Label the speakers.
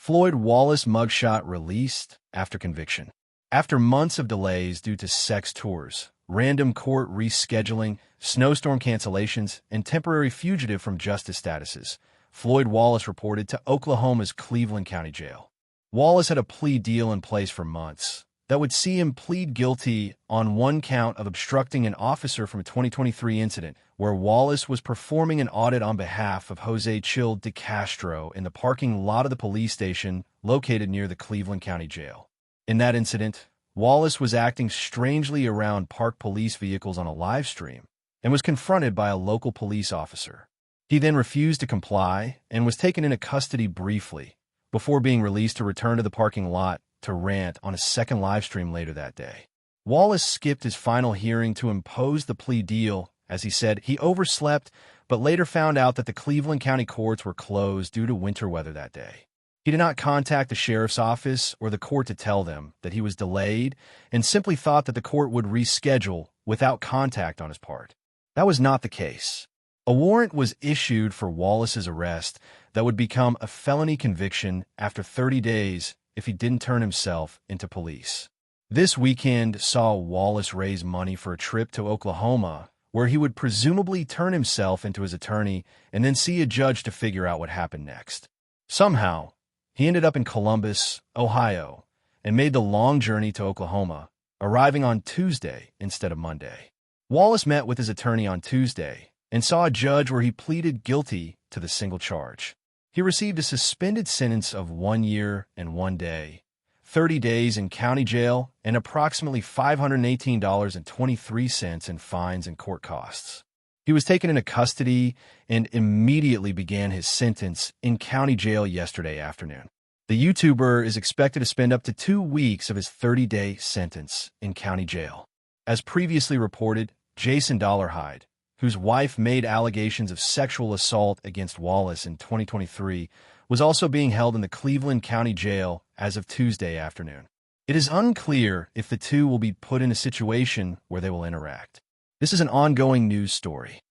Speaker 1: Floyd Wallace mugshot released after conviction. After months of delays due to sex tours, random court rescheduling, snowstorm cancellations, and temporary fugitive from justice statuses, Floyd Wallace reported to Oklahoma's Cleveland County Jail. Wallace had a plea deal in place for months that would see him plead guilty on one count of obstructing an officer from a 2023 incident where Wallace was performing an audit on behalf of Jose Childe de Castro in the parking lot of the police station located near the Cleveland County Jail. In that incident, Wallace was acting strangely around parked police vehicles on a live stream and was confronted by a local police officer. He then refused to comply and was taken into custody briefly before being released to return to the parking lot to rant on a second live stream later that day. Wallace skipped his final hearing to impose the plea deal, as he said he overslept, but later found out that the Cleveland County courts were closed due to winter weather that day. He did not contact the sheriff's office or the court to tell them that he was delayed and simply thought that the court would reschedule without contact on his part. That was not the case. A warrant was issued for Wallace's arrest that would become a felony conviction after 30 days if he didn't turn himself into police. This weekend saw Wallace raise money for a trip to Oklahoma, where he would presumably turn himself into his attorney and then see a judge to figure out what happened next. Somehow, he ended up in Columbus, Ohio, and made the long journey to Oklahoma, arriving on Tuesday instead of Monday. Wallace met with his attorney on Tuesday and saw a judge where he pleaded guilty to the single charge. He received a suspended sentence of 1 year and 1 day, 30 days in county jail, and approximately $518.23 in fines and court costs. He was taken into custody and immediately began his sentence in county jail yesterday afternoon. The YouTuber is expected to spend up to 2 weeks of his 30-day sentence in county jail. As previously reported, Jason Dollarhide, whose wife made allegations of sexual assault against Wallace in 2023, was also being held in the Cleveland County Jail as of Tuesday afternoon. It is unclear if the two will be put in a situation where they will interact. This is an ongoing news story.